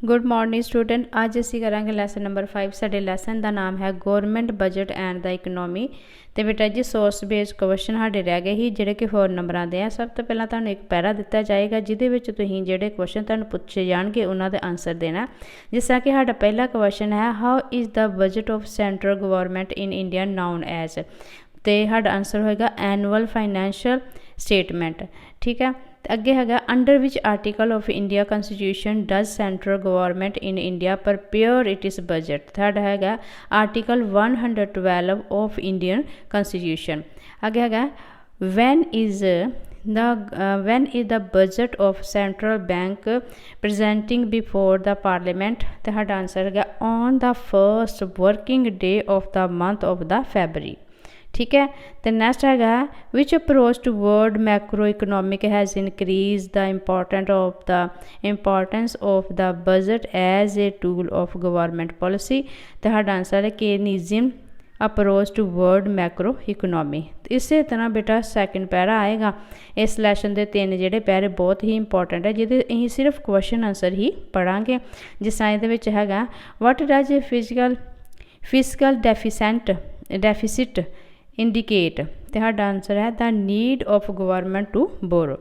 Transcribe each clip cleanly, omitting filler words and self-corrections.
Good morning student. अज असी करांगे lesson number 5। साडे लैसन का नाम है government budget and the economy. तो बेटा जी सोर्स बेस्ड क्वेश्चन साढ़े रह गए ही जिहड़े कि 4 नंबर दे आ। सब तो पहला तुहानूं एक पैरा दिता जाएगा जिहदे विच तुसीं जिहड़े क्वेश्चन तुहानूं पूछे जाणगे उन्हां दे आंसर देना। जिस तरह कि साडा पहला क्वेश्चन है, how is the budget of central government in India known as. तो साडा आंसर होएगा एनुअल फाइनैंशियल स्टेटमेंट। ठीक है, अगे है under which article of India constitution does central government in India prepare it is budget. Third है article 112 of Indian constitution. आगे है when is the budget of central bank presenting before the parliament। तो साडा answer है on the first working day of the month of the February। ठीक है, तो next है which approach toward macro economic has increase the importance of the budget as a tool of government policy. तो साडा answer है Keynesism approach toward macro economy. इस तरह बेटा सैकेंड पैरा आएगा। इस लैसन के 3 जोड़े पैरे बहुत ही इंपॉर्टेंट है जिहदे असीं सिर्फ क्वेश्चन आंसर ही पढ़ांगे। जिस तरह ये है what does a fiscal deficit indicate. तो साडा आंसर है the need of government to borrow.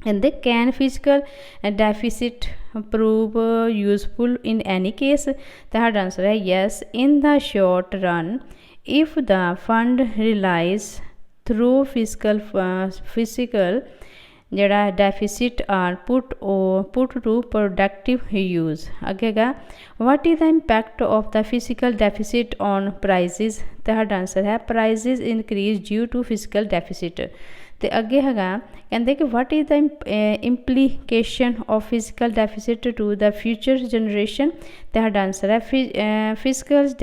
And can fiscal deficit prove useful in any case. तो साडा आंसर है yes in the short run if the fund realise through fiscal जड़ा deficit are put to productive use. अगे what is the impact of the fiscal deficit on prices. तो साडा answer है prices increase due to physical deficit. तो अगे है कहते कि what is the implication of fiscal deficit to the future generation. तो साडा आंसर है fiscal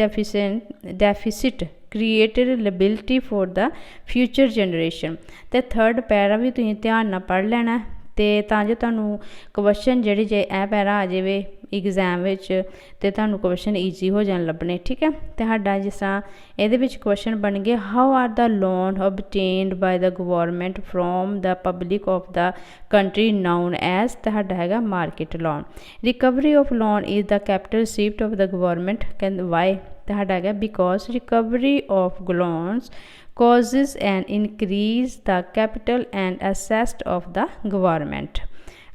deficit created liability for the future generation. तो थर्ड पैरा भी तुसीं ध्यान नाल पढ़ लेना तो तां जो तुहानूं क्वेश्चन जिहड़े जे ए पैरा आ जावे एग्जाम विच ते तुहानूं क्वेश्चन ईजी हो जाण लभने। ठीक है, तो साडा जिस तरह इहदे विच क्वेश्चन बन गए how are the loan obtained by the government from the public of the country known as. तो साडा हैगा market loan. Recovery of loan is the capital receipt of the government. Can why. तो साडा है because recovery of loans causes an increase the capital and assets of the government।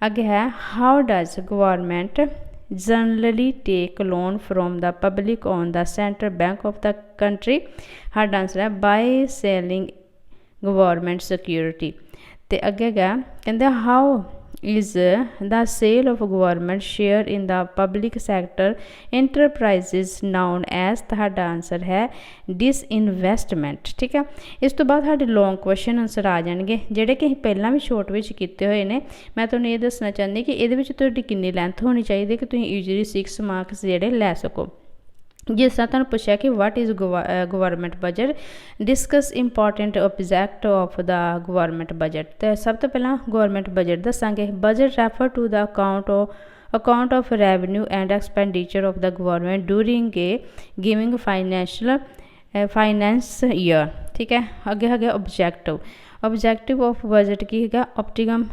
आगे है how does government generally take loan from the public on the central bank of the country। हमारा answer है by selling government security। तो आगे कहते how is the sale of government share in the public sector enterprises known as। साडा answer है disinvestment. ठीक है, इस तो बाद साडे लॉन्ग क्वेश्चन आंसर आ जाएंगे जिहड़े कि पहला भी शॉर्ट विच कीते हुए ने। मैं तुहानूं ये दसना चाहती कि इहदे विच तुहाडी कितनी लेंथ होनी चाहिए कि तुसीं ईजीली 6 मार्क्स जिहड़े लै सको। जिस तरह तुहानूं पुछया कि what is government budget, discuss important object of the government budget. तो सब तो पहला गवर्नमेंट बजट दसांगे। Budget refer to the account of revenue and expenditure of the government during a giving finance year. ठीक है, अगे है ऑब्जेक्टिव ऑफ बजट की है ऑप्टिमम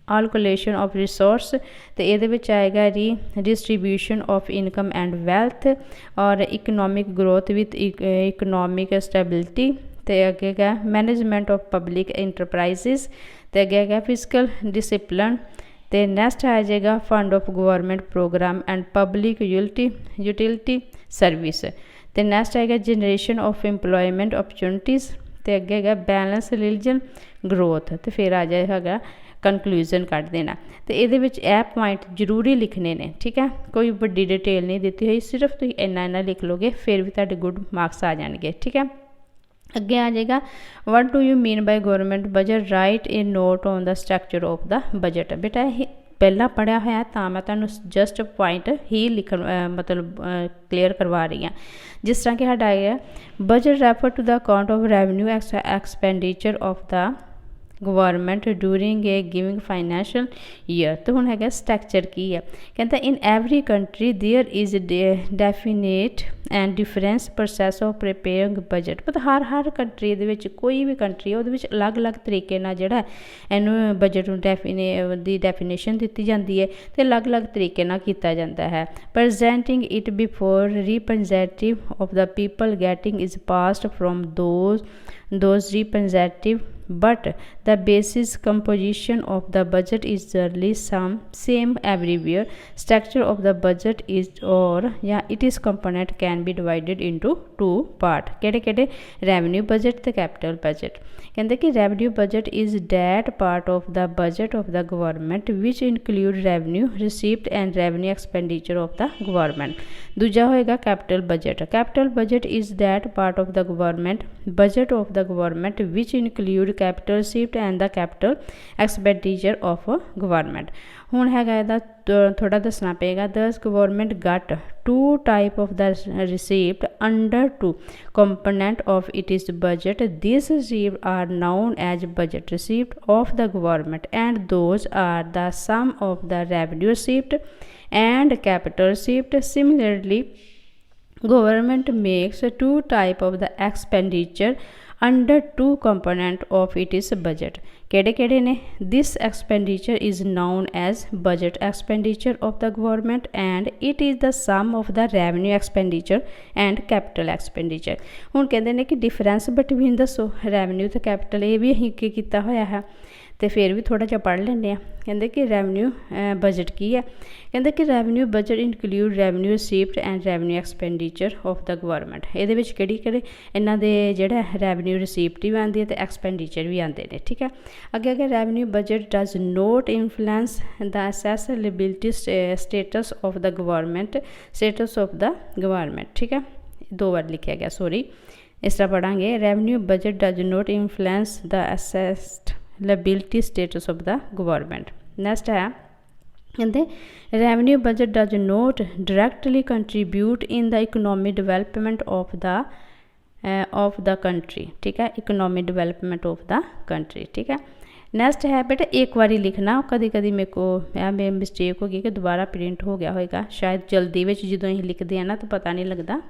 allocation ऑफ रिसोर्स। तो ये आएगा distribution of income and wealth और economic growth with economic stability. तो अगे मैनेजमेंट ऑफ पब्लिक इंटरप्राइजेस। तो अगे फिजिकल डिसिप्लिन। तो नैक्सट आ जाएगा fund of government program and public utility service. तो नैक्सट आएगा जनरेशन ऑफ एम्प्लॉयमेंट अपॉर्चुनिटीज़। तो अगे बैलेंस रिलीजन ग्रोथ। तो फिर आ जाएगा कंक्लूजन कट देना। तो ये पॉइंट जरूरी लिखने ने। ठीक है, कोई बड़ी डिटेल नहीं दी हुई, सिर्फ तुम इन्ना लिख लोगे फिर भी तुहाडे गुड मार्क्स आ जाएंगे। ठीक है, अगे आ जाएगा what do you mean by government budget, right A note on the structure of the budget. बेटा ये पहला पढ़िया होया तो मैं तुहानूं जस्ट पॉइंट ही लिखन मतलब क्लीयर करवा रही हाँ। जिस तरह कि साडा है budget refer to the account of revenue expenditure of the government during a giving financial year. तो हुण हैगा स्ट्रक्चर की है, कहता in every country there is definite and difference process of preparing budget. मतलब हर कंट्री दे विच कोई भी कंट्री है उहदे विच अलग अलग तरीके नाल जिहड़ा इहनूं बजट नूं दी डेफिनेशन दित्ती जांदी है ते अलग अलग तरीके नाल कीता जांदा है। Presenting it before representative of the people getting is passed from those representative, but the basis composition of the budget is generally same everywhere. Structure of the budget is it is component can be divided into two part। केड़े revenue budget ते capital budget। कहते कि revenue budget is that part of the budget of the government which include revenue received and revenue expenditure of the government। दूजा होएगा capital budget। capital budget is that part of the government budget of the government which include capital received and the capital expenditure of government। हुण हैगा इहदा थोड़ा दसना पेगा। दस government got two type of the receipt under two component of its budget। These received are known as budget receipt of the government and those are the sum of the revenue receipt and capital receipt। Similarly, government makes two type of the expenditure under two component of its budget। केड़े ने? This expenditure is known as budget expenditure of the government and it is the sum of the revenue expenditure and capital expenditure। हुण कहते हैं कि difference between दसो revenue ते capital, ये भी असीं की कीता होया है तो फिर भी थोड़ा जिहा पढ़ लेंगे। कहते कि रेवन्यू बजट की है, कहते कि revenue budget include revenue receipt and revenue expenditure of the government. ये किहड़े इन्हां दे जिहड़ा रेवन्यू रिसीप्ट भी आती है तो एक्सपेंडिचर भी आते हैं। ठीक है, अगे revenue budget does not influence the accessibility status of the government ठीक है, दो बार लिखा गया, सॉरी, इस तरह पढ़ांगे। Revenue budget does not influence the liability status of the government। Next है कहते revenue budget does not directly contribute in the economic development of the country. ठीक है, economic development of the country. ठीक है, next है बेटा एक बारी लिखना, कभी कभी मेरे को मेरी मिस्टेक हो गई कि दोबारा प्रिंट हो गया होगा शायद जल्दी में जो अं लिखते हैं ना तो पता नहीं लगता,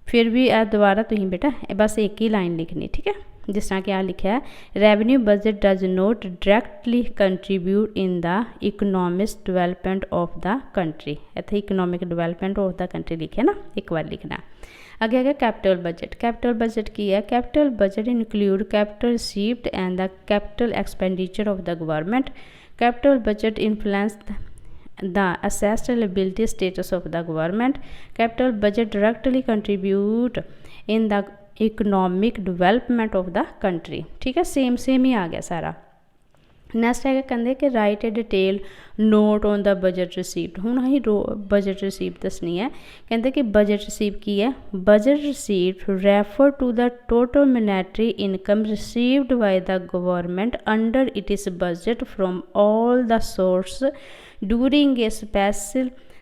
फिर भी दोबारा तुम बेटा बस एक ही लाइन लिखनी। ठीक है, जिस तरह कि आ लिखा है revenue budget does not directly contribute in the economic development of the country. इतने economic development of the country लिखे ना, एक बार लिखना। आगे आगे कैपिटल बजट। कैपिटल बजट की है? Capital budget include capital received and the capital expenditure of the government. Capital budget influence the assessed liability status of the government। capital budget directly contribute in the economic development of the country। ठीक है, same ही आ गया सारा। Next है कहते कि right A detail note on the budget receipt. हुण असीं budget receipt दसनी है। कहते कि बजट रिसीप्ट की है? Budget receipt refer to the total monetary income received by the government under its budget from all the source during a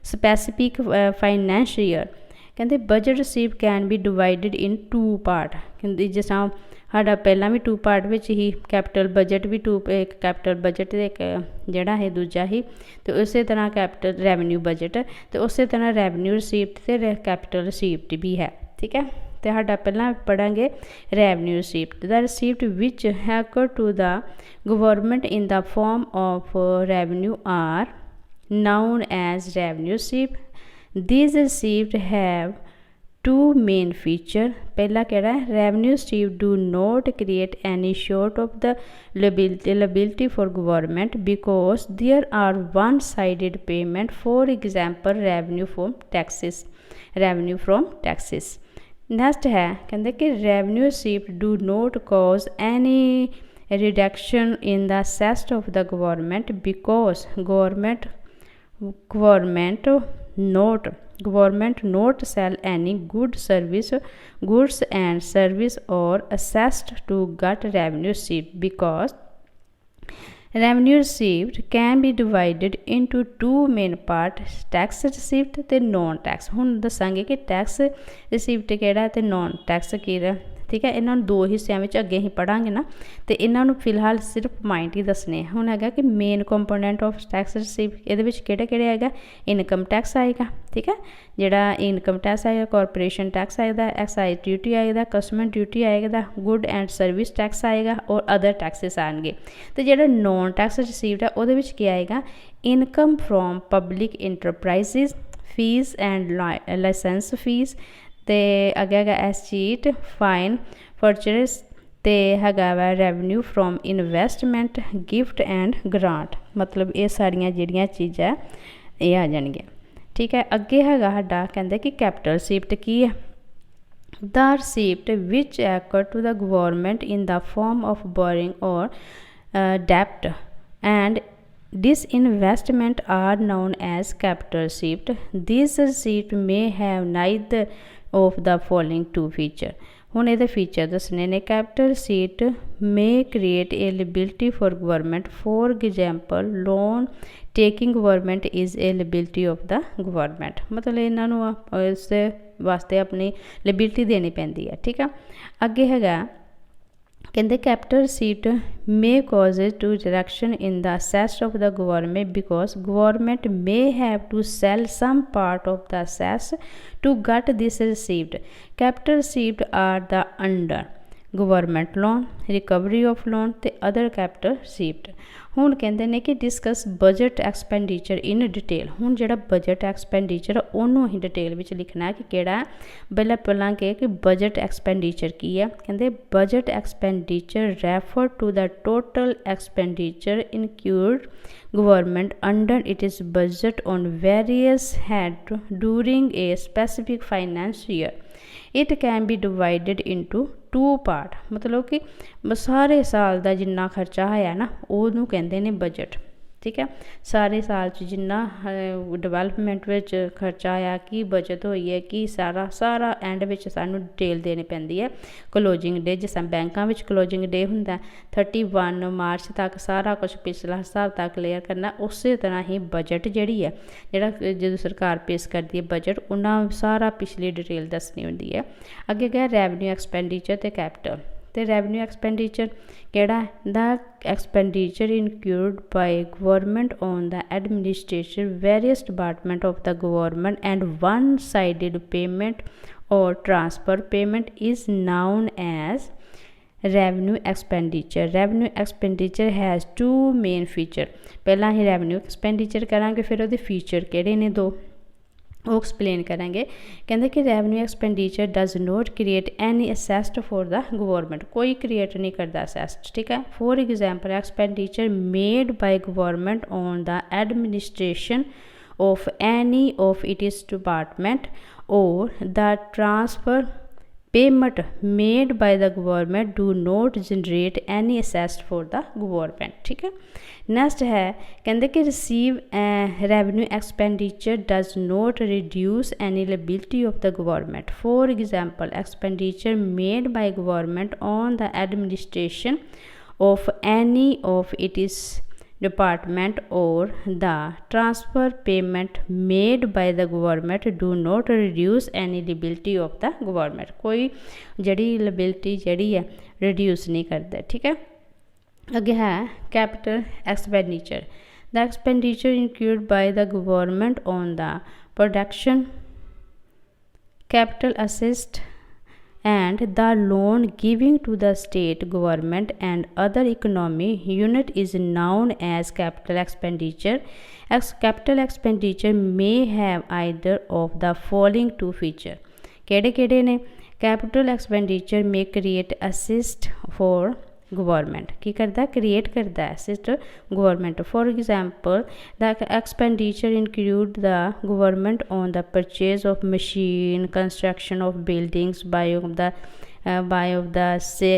specific financial year. कहते budget receipt can be divided in two part. कहते जिस तरह साडा पहला भी two part में ही capital budget भी एक कैपिटल बजट एक जिहड़ा है दूजा ही, तो उस तरह कैपिटल रेवन्यू बजट तो उस तरह रेवन्यू रिसीप्ट तो कैपिटल रिसीप्ट भी है। ठीक है, तो साडा पहला पढ़ांगे revenue receipt. The receipt which accrue to the government in the form of revenue are known as revenue receipt। These receipts have two main features। पहला केड़ा है? revenue receipt do not create any sort of the liability for government because there are one-sided payment, for example revenue from taxes। Next है कहते कि revenue receipt do not cause any reduction in the assets of the government because government not sell any goods and service or assessed to get revenue receipt because revenue receipt can be divided into two main parts, tax receipt ते non tax. हुण दसांगे कि tax receipt केड़ा ते non tax केड़ा ठीक है। इन्हों दो हिस्सों में अगे ही पढ़ांगे ना, तो इन्हों फिलहाल सिर्फ पॉइंट ही दसने। हुण है कि main component of tax receive ये किहड़े है, इनकम टैक्स आएगा, ठीक है, जिहड़ा इनकम टैक्स आएगा, कॉरपोरेशन टैक्स आएगा, एक्साइज ड्यूटी आएगा, कस्टमर ड्यूटी आएगा, गुड एंड सर्विस टैक्स आएगा और अदर टैक्सेस आएंगे। तो जिहड़ा नॉन टैक्स रिसीव्ड है उहदे विच की आएगा, income from public enterprises, fees and licence fees, तो अगे है एसचीट, फाइन, परचेस, तो हैगा वा revenue from investment, gift and grant. मतलब ये सारियां जिहड़ियां चीज़ां ये आ जाएंगियां, ठीक है। अगे हैगा साडा कहंदे कि कैपिटल रिसीप्ट की है, the receipt which act to the government in the form of borrowing और डेप्ट and disinvestment are known as capital receipt. This receipt may have neither of the following two feature. ਹੁਣ ਇਹਦੇ feature ਦੱਸਣੇ ਨੇ। Capital receipt may create a liability for government. For example, loan taking government is a liability of the government. मतलब ਇਹਨਾਂ ਨੂੰ ਇਸ ਵਾਸਤੇ ਆਪਣੀ liability ਦੇਣੀ ਪੈਂਦੀ ਹੈ, ਠੀਕ ਆ। ਅੱਗੇ ਹੈਗਾ कहते capital receipt may causes to reduction in the assets of the government because government may have to sell some part of the assets to get this received. Capital receipt are the under government loan, recovery of loan, तो other capital receipt. हुण कहते हैं कि discuss budget expenditure in detail. हुण जिहड़ा budget expenditure उन्होंने ही detail में लिखना है कि किहड़ा है। पहला कहे कि बजट एक्सपेंडिचर की है, कहते budget expenditure refer to the total expenditure include government under it is budget on various head during a specific finance year. It can be divided into two part. मतलब कि सारे साल का जिन्ना खर्चा है ना उन्होंने कहते हैं बजट, ठीक है। सारे साल जिन्ना डिवेलपमेंट में खर्चा आया कि बचत हुई है कि सारा एंड में सानू डिटेल देनी पैंदी है। क्लोजिंग डे जिस बैंकों में क्लोजिंग डे होंदा 31 मार्च तक सारा कुछ पिछला हिसाब तक क्लीयर करना। उस तरह ही बजट जिहड़ी है जिहड़ा जो सरकार पेश करती है बजट उन्हें सारा पिछली डिटेल दसनी होंदी है। अगे गया रेवन्यू एक्सपेंडिचर ते कैपिटल। तो रेवन्यू एक्सपेंडिचर केड़ा the expenditure include by government on the administration various department of the government and one sided payment और transfer payment is known as revenue expenditure. Revenue expenditure has two main feature. पहला ही revenue expenditure करांगे फिर वो feature केड़े ने दो वो एक्सप्लेन करेंगे। कहते कि revenue expenditure does not create any asset for the government, कोई क्रिएट नहीं करता असेस्ट, ठीक है। For example expenditure made by government on the administration of any of its department और the transfer payment made by the government do not generate any asset for the government, ठीक है। Next है कहते कि receive revenue expenditure does not reduce any liability of the government. For example expenditure made by government on the administration of any of its department और the transfer payment made by the government do not reduce any liability of the government, कोई जड़ी liability जड़ी है reduce नहीं करता, ठीक है। अगे है capital expenditure. The expenditure include by the government on the production capital assist and the loan giving to the state government and other economy unit is known as capital expenditure. Capital expenditure may have either of the following two feature. केड़े ने capital expenditure may create assist for government की करता create करता है assets government. For example the expenditure include the government on the purchase of machine construction of buildings buy of the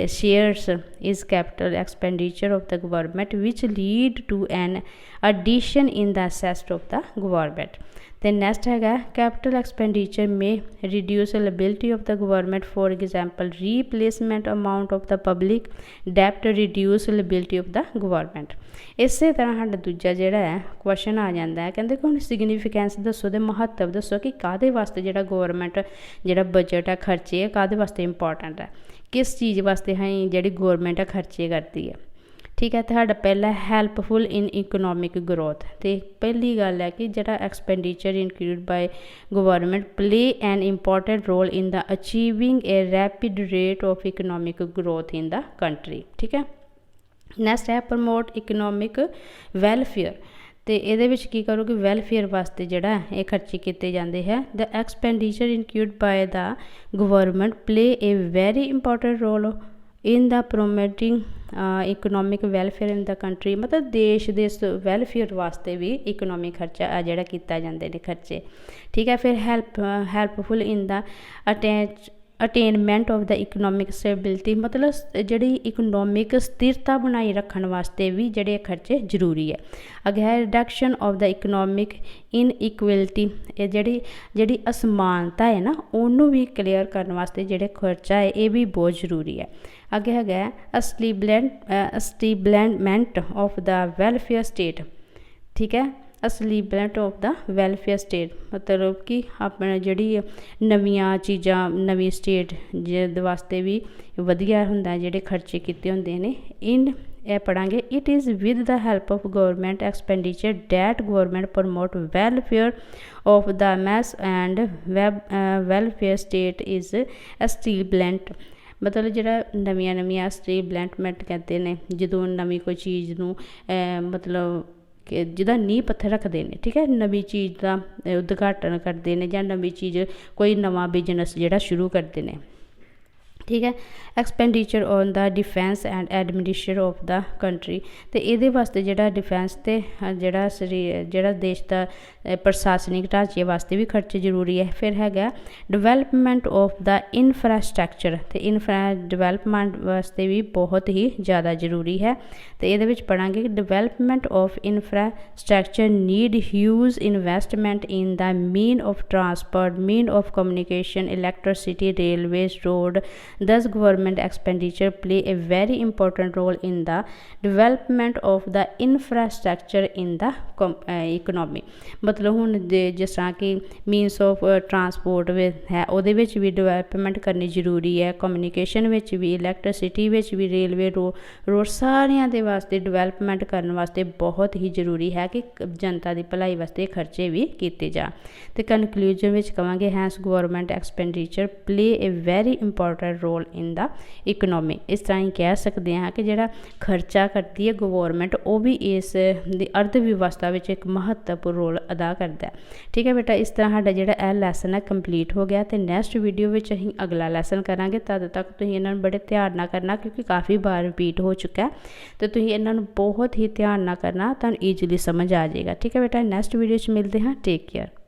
shares is capital expenditure of the government which lead to an addition in the assets of the government. Then next है capital expenditure may reduce liability of the government. For example, replacement amount of the public debt reduce liability of the government. ਇਸੇ ਤਰ੍ਹਾਂ ਸਾਡਾ ਦੂਜਾ ਜਿਹੜਾ ਹੈ question ਆ ਜਾਂਦਾ ਹੈ, ਕਹਿੰਦੇ ਕਿ ਹੁਣ ਸਿਗਨੀਫਿਕੈਂਸ ਦੱਸੋ ਤੇ ਮਹੱਤਵ ਦੱਸੋ ਕਿ ਕਾਹਦੇ ਵਾਸਤੇ ਜਿਹੜਾ ਗੌਰਮੈਂਟ ਜਿਹੜਾ ਬਜਟ ਹੈ ਖਰਚੇ ਹੈ ਕਾਹਦੇ ਵਾਸਤੇ ਇੰਪੋਰਟੈਂਟ ਹੈ, ਕਿਸ ਚੀਜ਼ ਵਾਸਤੇ ਅਸੀਂ ਜਿਹੜੀ ਗੌਰਮੈਂਟ ਹੈ ਖਰਚੇ ਕਰਦੀ ਹੈ। ठीक है, तो साडा पहला हैल्पफुल इन इकोनॉमिक ग्रोथ। तो पहली गल है कि जिहड़ा expenditure include by government play an important role in the achieving a rapid rate of economic growth in the country. ठीक है, नैक्सट है प्रमोट इकोनॉमिक वैलफेयर। तो ये की करो कि वैलफेयर वास्ते जोड़ा ये खर्चे किए जाते हैं। The expenditure include by the government play a very important role in the promoting economic welfare in the country. मतलब देश दे वैलफेयर वास्ते भी इकोनॉमिक खर्चा जोड़ा किया जाते हैं खर्चे। ठीक है, फिर helpful in the attainment of the economic stability. मतलब जी इकोनॉमिक स्थिरता बनाई रखने वास्ते भी जोड़े खर्चे जरूरी है। अगे है reduction of the economic in equality. ये जी असमानता है ना उन्होंने भी क्लीयर करने वास्ते जोड़े खर्चा है ये भी बहुत जरूरी है। अगे है एस्टेबलमेंट ऑफ द वेलफेयर स्टेट। ठीक है, एस्टेबलमेंट ऑफ द वेलफेयर स्टेट मतलब कि अपने जी नवीं चीज़ां नवीं स्टेट जिहदे वास्ते भी वधिया हुंदा जिहड़े खर्चे किए होंदे ने। इन यह पढ़ांगे it is with the help of government expenditure that government promote welfare of the mass and welfare state is establishment. मतलब जिहड़ा नवीं एस्टेबलमेंट कहते हैं जदों नवीं कोई चीज़ नूं मतलब कि जिहदा नींह पत्थर रखते हैं। ठीक है, नवीं चीज़ का उद्घाटन करते हैं या नवीं चीज़ कोई नवा बिजनस जिहड़ा शुरू करते हैं। ठीक है, expenditure on the defence and administration of the country. तो ये वास्ते जिहड़ा डिफेंस ते जिहड़ा देश का प्रशासनिक ढांचे वास्ते भी खर्चे जरूरी है। फिर है डिवेलपमेंट ऑफ द इंफ्रास्ट्रक्चर। तो डिवेलपमेंट वास्ते भी बहुत ही ज़्यादा जरूरी है। तो ये पढ़ांगे कि development of infrastructure need huge investment in the mean of transport, mean of communication, electricity, railways, road. Thus, government expenditure play a very important role in the development of the infrastructure in the economy। मतलब हुण जिस तरह की मीनस of transport है उहदे विच भी development करनी जरूरी है, कम्युनिकेशन विच भी, इलैक्ट्रिसिटी विच भी, रेलवे रोड सारियां दे वास्ते डिवेलपमेंट करने वास्ते बहुत ही जरूरी है कि जनता की भलाई वास्ते खर्चे भी किए जा। तो कनक्लूजन विच कहांगे hence government expenditure play a very important role in the economy. इस तरह ही कह सकते हैं कि जिहड़ा खर्चा करती है गवर्नमेंट वो भी इस अर्थव्यवस्था में एक महत्वपूर्ण रोल अदा करता है। ठीक है बेटा, इस तरह साडा जिहड़ा यह लैसन है कंप्लीट हो गया। तो नैक्सट वीडियो में असीं अगला लैसन करांगे। तद तक तुसीं इन्हां नूं बड़े ध्यान नाल करना क्योंकि काफ़ी बार रिपीट हो चुका है। तो तुसीं इन्हां नूं बहुत ही ध्यान नाल करना, तुहानूं ईजीली समझ आ जाएगा। ठीक है बेटा, नैक्सट वीडियो में मिलते हैं। Take care.